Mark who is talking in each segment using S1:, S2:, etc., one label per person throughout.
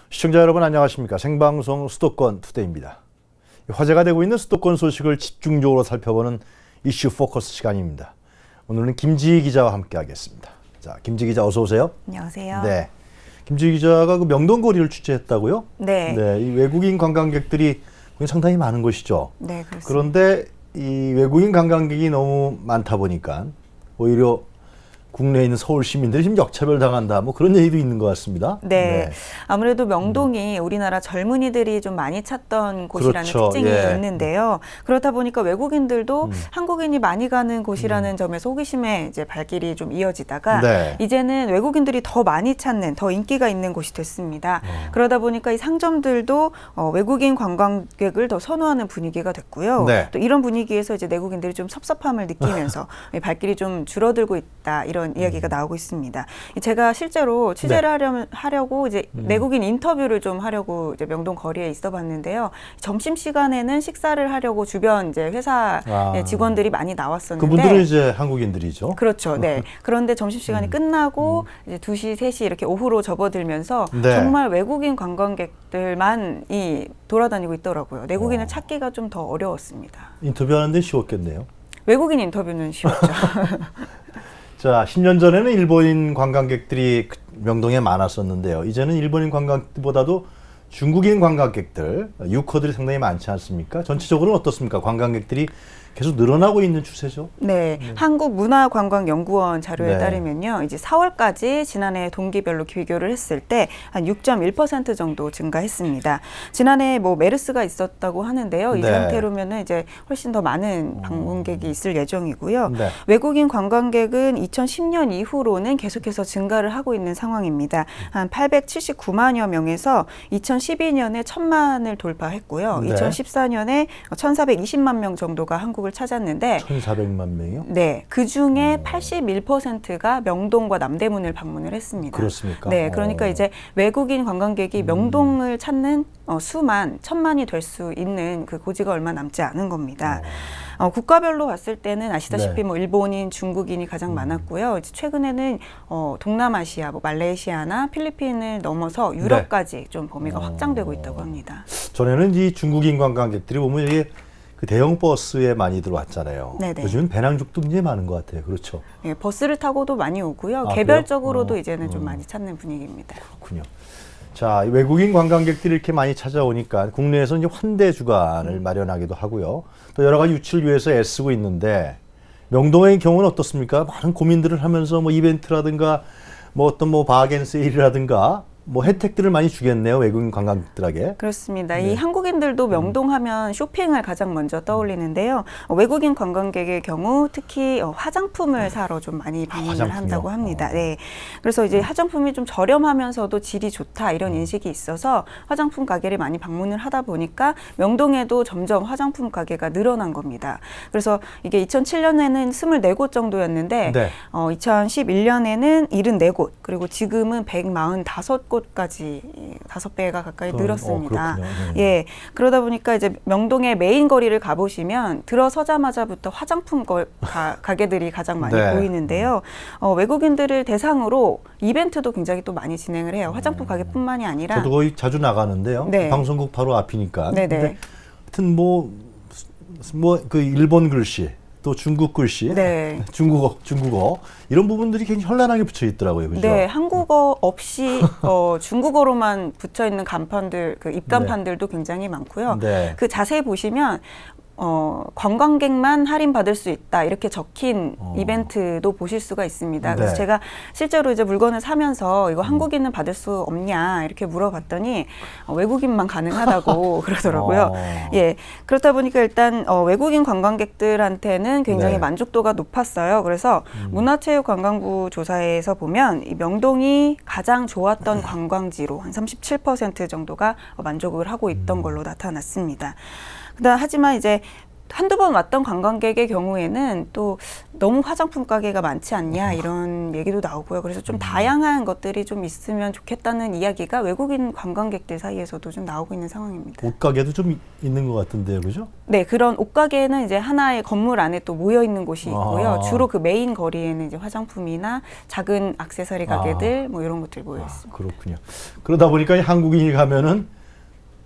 S1: 시청자 여러분 안녕하십니까. 생방송 수도권 투데이입니다. 화제가 되고 있는 수도권 소식을 집중적으로 살펴보는 이슈 포커스 시간입니다. 오늘은 김지희 기자와 함께 하겠습니다. 자, 김지희 기자 어서 오세요.
S2: 안녕하세요.
S1: 네, 김지희 기자가 그 명동거리를 취재했다고요?
S2: 네.
S1: 네, 이 외국인 관광객들이 상당히 많은 곳이죠.
S2: 네, 그렇습니다.
S1: 그런데 이 외국인 관광객이 너무 많다 보니까 오히려 국내에 있는 서울 시민들이 지금 역차별 당한다, 뭐 그런 얘기도 있는 것 같습니다.
S2: 네. 아무래도 명동이 우리나라 젊은이들이 좀 많이 찾던 곳이라는
S1: 그렇죠.
S2: 특징이
S1: 예.
S2: 있는데요. 그렇다 보니까 외국인들도 한국인이 많이 가는 곳이라는 점에서 호기심에 이제 발길이 좀 이어지다가
S1: 네.
S2: 이제는 외국인들이 더 많이 찾는, 더 인기가 있는 곳이 됐습니다. 그러다 보니까 이 상점들도 외국인 관광객을 더 선호하는 분위기가 됐고요.
S1: 네.
S2: 또 이런 분위기에서 이제 내국인들이 좀 섭섭함을 느끼면서 발길이 좀 줄어들고 있다, 이런 이야기가 나오고 있습니다. 제가 실제로 취재를 하려고 이제 내국인 인터뷰를 좀 하려고 이제 명동 거리에 있어봤는데요. 점심 시간에는 식사를 하려고 주변 이제 회사 직원들이 많이 나왔었는데
S1: 그분들은 이제 한국인들이죠.
S2: 그렇죠. 네. 그런데 점심 시간이 끝나고 이제 2시, 3시 이렇게 오후로 접어들면서
S1: 네.
S2: 정말 외국인 관광객들만이 돌아다니고 있더라고요. 내국인을 찾기가 좀 더 어려웠습니다.
S1: 인터뷰하는 데 쉬웠겠네요.
S2: 외국인 인터뷰는 쉬웠죠.
S1: 자, 10년 전에는 일본인 관광객들이 명동에 많았었는데요. 이제는 일본인 관광객보다도 중국인 관광객들, 유커들이 상당히 많지 않습니까? 전체적으로는 어떻습니까? 관광객들이 계속 늘어나고 있는 추세죠?
S2: 네, 한국문화관광연구원 자료에
S1: 네.
S2: 따르면요, 이제 4월까지 지난해 동기별로 비교를 했을 때 한 6.1% 정도 증가했습니다. 지난해 뭐 메르스가 있었다고 하는데요, 이
S1: 네.
S2: 상태로면은 이제 훨씬 더 많은 방문객이 있을 예정이고요.
S1: 네.
S2: 외국인 관광객은 2010년 이후로는 계속해서 증가를 하고 있는 상황입니다. 한 879만여 명에서 2012년에 1000만을 돌파했고요.
S1: 네.
S2: 2014년에 1420만 명 정도가 한국을 찾았는데
S1: 1,400만 명이요?
S2: 네, 그 중에 81%가 명동과 남대문을 방문을 했습니다.
S1: 그렇습니까?
S2: 네, 그러니까 이제 외국인 관광객이 명동을 찾는 수만 1000만이 될 수 있는 그 고지가 얼마 남지 않은 겁니다. 국가별로 봤을 때는 아시다시피
S1: 네.
S2: 뭐 일본인, 중국인이 가장 많았고요. 이제 최근에는 동남아시아, 뭐 말레이시아나 필리핀을 넘어서 유럽까지 좀 범위가 확장되고 있다고 합니다.
S1: 전에는 이 중국인 관광객들이 보면 이게 그 대형 버스에 많이 들어왔잖아요.
S2: 네네.
S1: 요즘은 배낭족도 굉장히 많은 것 같아요. 그렇죠?
S2: 네, 버스를 타고도 많이 오고요.
S1: 아,
S2: 개별적으로도
S1: 그래요?
S2: 이제는 좀 많이 찾는 분위기입니다.
S1: 그렇군요. 자, 외국인 관광객들이 이렇게 많이 찾아오니까 국내에서 이제 환대 주간을 마련하기도 하고요. 또 여러 가지 유치를 위해서 애쓰고 있는데 명동의 경우는 어떻습니까? 많은 고민들을 하면서 뭐 이벤트라든가 뭐 어떤 뭐 바겐 세일이라든가 뭐 혜택들을 많이 주겠네요, 외국인 관광객들에게.
S2: 그렇습니다. 이 한국인들도 명동하면 쇼핑을 가장 먼저 떠올리는데요. 외국인 관광객의 경우 특히 화장품을 사러 좀 많이 방문을
S1: 화장품이요?
S2: 한다고 합니다. 네. 그래서 이제 화장품이 좀 저렴하면서도 질이 좋다, 이런 인식이 있어서 화장품 가게를 많이 방문을 하다 보니까 명동에도 점점 화장품 가게가 늘어난 겁니다. 그래서 이게 2007년에는 24곳 정도였는데
S1: 네.
S2: 2011년에는 74곳, 그리고 지금은 145곳 까지 5배가 가까이 늘었습니다.
S1: 그렇군요.
S2: 예, 그러다 보니까 이제 명동의 메인 거리를 가보시면 들어서자마자부터 화장품 가게들이 가장 많이
S1: 네.
S2: 보이는데요. 외국인들을 대상으로 이벤트도 굉장히 또 많이 진행을 해요. 화장품 가게뿐만이 아니라.
S1: 저도 거의 자주 나가는데요.
S2: 네.
S1: 방송국 바로 앞이니까.
S2: 네네.
S1: 근데 하여튼 뭐 그 일본 글씨, 또 중국 글씨,
S2: 네.
S1: 중국어 이런 부분들이 굉장히 현란하게 붙여 있더라고요, 그죠?
S2: 네, 한국어 없이 중국어로만 붙여 있는 간판들, 그 입간판들도 굉장히 많고요.
S1: 네.
S2: 그 자세히 보시면 관광객만 할인 받을 수 있다, 이렇게 적힌 이벤트도 보실 수가 있습니다. 그래서
S1: 네.
S2: 제가 실제로 이제 물건을 사면서 이거 한국인은 받을 수 없냐 이렇게 물어봤더니 외국인만 가능하다고 그러더라고요. 예, 그렇다 보니까 일단 외국인 관광객들한테는 굉장히
S1: 네.
S2: 만족도가 높았어요. 그래서 문화체육관광부 조사에서 보면 이 명동이 가장 좋았던 관광지로 한 37% 정도가 만족을 하고 있던 걸로 나타났습니다. 하지만 이제 한두 번 왔던 관광객의 경우에는 또 너무 화장품 가게가 많지 않냐 이런 얘기도 나오고요. 그래서 좀 다양한 것들이 좀 있으면 좋겠다는 이야기가 외국인 관광객들 사이에서도 좀 나오고 있는 상황입니다.
S1: 옷가게도 좀 있는 것 같은데요, 그죠?
S2: 네, 그런 옷가게는 이제 하나의 건물 안에 또 모여 있는 곳이 있고요. 주로 그 메인 거리에는 이제 화장품이나 작은 액세서리 가게들 뭐 이런 것들이 모여 있습니다.
S1: 그렇군요. 그러다 보니까 한국인이 가면은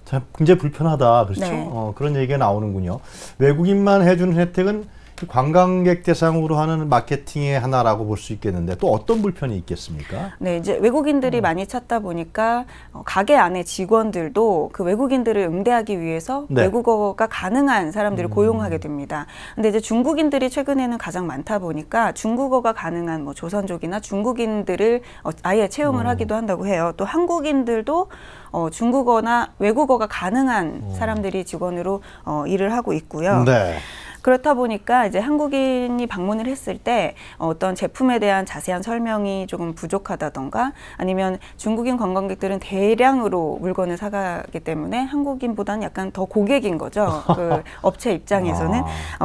S1: 참 굉장히 불편하다, 그렇죠?
S2: 네.
S1: 그런 얘기가 나오는군요. 외국인만 해주는 혜택은 관광객 대상으로 하는 마케팅의 하나라고 볼 수 있겠는데 또 어떤 불편이 있겠습니까?
S2: 네, 이제 외국인들이 많이 찾다 보니까 가게 안에 직원들도 그 외국인들을 응대하기 위해서
S1: 네.
S2: 외국어가 가능한 사람들을 고용하게 됩니다. 근데 이제 중국인들이 최근에는 가장 많다 보니까 중국어가 가능한 뭐 조선족이나 중국인들을 아예 채용을 하기도 한다고 해요. 또 한국인들도 중국어나 외국어가 가능한 사람들이 직원으로 일을 하고 있고요.
S1: 네.
S2: 그렇다 보니까 이제 한국인이 방문을 했을 때 어떤 제품에 대한 자세한 설명이 조금 부족하다던가 아니면 중국인 관광객들은 대량으로 물건을 사가기 때문에 한국인보다는 약간 더 고객인 거죠. 그 업체 입장에서는.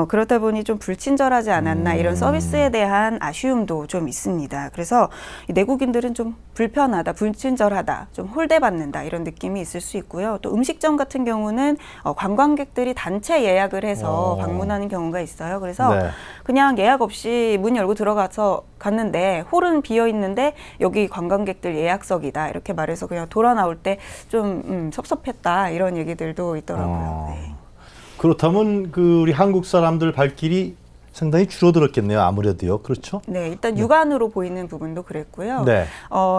S2: 그렇다 보니 좀 불친절하지 않았나 이런 서비스에 대한 아쉬움도 좀 있습니다. 그래서 이 내국인들은 좀 불편하다, 불친절하다, 좀 홀대받는다 이런 느낌이 있을 수 있고요. 또 음식점 같은 경우는 관광객들이 단체 예약을 해서 방문하는 경우가 있어요. 그래서
S1: 네.
S2: 그냥 예약 없이 문 열고 들어가서 갔는데 홀은 비어 있는데 여기 관광객들 예약석이다 이렇게 말해서 그냥 돌아 나올 때 좀 섭섭했다 이런 얘기들도 있더라고요. 네.
S1: 그렇다면 그 우리 한국 사람들 발길이 상당히 줄어들었겠네요. 아무래도요. 그렇죠?
S2: 네, 일단 육안으로 보이는 부분도 그랬고요.
S1: 네.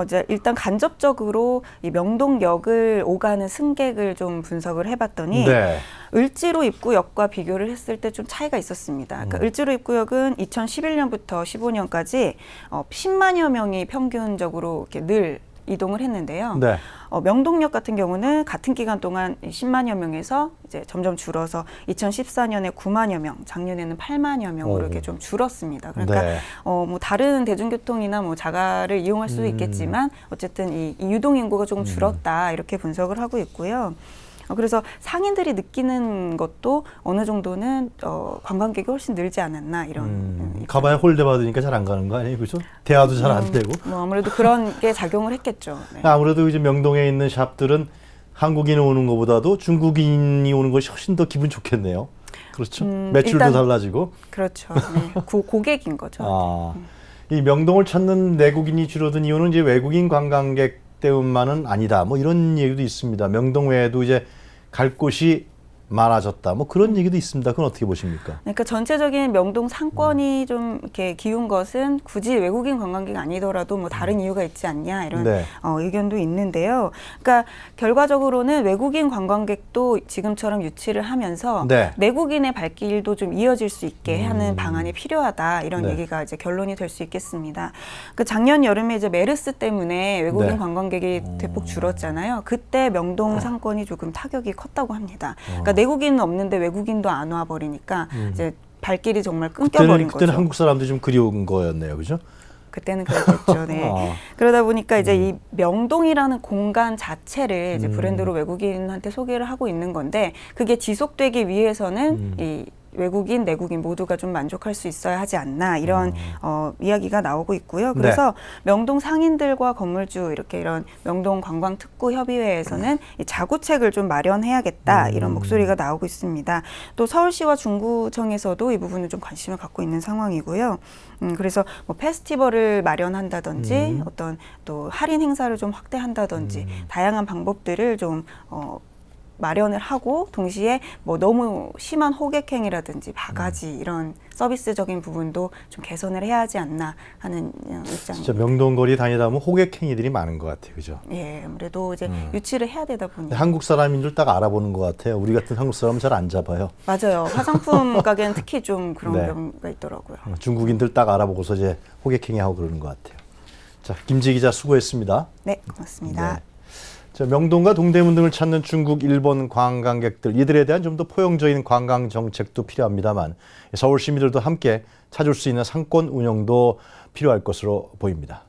S2: 이제 일단 간접적으로 이 명동역을 오가는 승객을 좀 분석을 해봤더니
S1: 네.
S2: 을지로 입구역과 비교를 했을 때 좀 차이가 있었습니다. 그러니까 을지로 입구역은 2011년부터 15년까지 10만여 명이 평균적으로 이렇게 늘 이동을 했는데요.
S1: 네.
S2: 명동역 같은 경우는 같은 기간 동안 10만여 명에서 이제 점점 줄어서 2014년에 9만여 명, 작년에는 8만여 명으로 이렇게 좀 줄었습니다. 그러니까
S1: 네.
S2: 뭐 다른 대중교통이나 뭐 자가를 이용할 수도 있겠지만 어쨌든 이 유동 인구가 조금 줄었다 이렇게 분석을 하고 있고요. 그래서 상인들이 느끼는 것도 어느 정도는 관광객이 훨씬 늘지 않았나 이런.
S1: 가봐야 홀대 받으니까 잘 안 가는 거 아니에요, 그죠? 대화도 잘 안 되고.
S2: 뭐 아무래도 그런 게 작용을 했겠죠. 네.
S1: 아무래도 이제 명동에 있는 샵들은 한국인이 오는 것보다도 중국인이 오는 것이 훨씬 더 기분 좋겠네요. 그렇죠? 매출도
S2: 일단
S1: 달라지고.
S2: 그렇죠. 네. 고객인 거죠.
S1: 이 명동을 찾는 내국인이 줄어든 이유는 이제 외국인 관광객 때문만은 아니다. 뭐 이런 얘기도 있습니다. 명동 외에도 이제 갈 곳이 많아졌다. 뭐 그런 얘기도 있습니다. 그건 어떻게 보십니까?
S2: 그러니까 전체적인 명동 상권이 좀 이렇게 기운 것은 굳이 외국인 관광객이 아니더라도 뭐 다른 이유가 있지 않냐 이런
S1: 네.
S2: 의견도 있는데요. 그러니까 결과적으로는 외국인 관광객도 지금처럼 유치를 하면서
S1: 네.
S2: 내국인의 발길도 좀 이어질 수 있게 하는 방안이 필요하다 이런
S1: 네.
S2: 얘기가 이제 결론이 될 수 있겠습니다. 그 작년 여름에 이제 메르스 때문에 외국인
S1: 네.
S2: 관광객이 대폭 줄었잖아요. 그때 명동 상권이 조금 타격이 컸다고 합니다. 그러니까 내국인은 없는데 외국인도 안 와 버리니까 이제 발길이 정말 끊겨버린
S1: 그때는
S2: 거죠.
S1: 한국 사람들이 좀 그리운 거였네요, 그죠?
S2: 그때는 그랬겠죠. 네. 그러다 보니까 이제 이 명동이라는 공간 자체를 이제 브랜드로 외국인한테 소개를 하고 있는 건데 그게 지속되기 위해서는 이 외국인, 내국인 모두가 좀 만족할 수 있어야 하지 않나 이런 이야기가 나오고 있고요. 그래서 명동 상인들과 건물주 이렇게 이런 명동 관광특구협의회에서는 이 자구책을 좀 마련해야겠다 이런 목소리가 나오고 있습니다. 또 서울시와 중구청에서도 이 부분을 좀 관심을 갖고 있는 상황이고요. 그래서 뭐 페스티벌을 마련한다든지 어떤 또 할인 행사를 좀 확대한다든지 다양한 방법들을 좀 마련을 하고 동시에 뭐 너무 심한 호객행위라든지 바가지 이런 서비스적인 부분도 좀 개선을 해야 하지 않나 하는 입장입니다.
S1: 진짜 명동거리 다니다 보면 호객행위들이 많은 것 같아요, 그죠?
S2: 예, 아무래도 이제 유치를 해야 되다 보니
S1: 한국 사람인 줄 딱 알아보는 것 같아요. 우리 같은 한국 사람은 잘 안 잡아요.
S2: 맞아요. 화장품 가게는 특히 좀 그런
S1: 네.
S2: 경우가 있더라고요.
S1: 중국인들 딱 알아보고서 이제 호객행위하고 그러는 것 같아요. 자, 김지 기자 수고했습니다.
S2: 네, 고맙습니다.
S1: 네. 자, 명동과 동대문 등을 찾는 중국, 일본 관광객들 이들에 대한 좀 더 포용적인 관광 정책도 필요합니다만 서울 시민들도 함께 찾을 수 있는 상권 운영도 필요할 것으로 보입니다.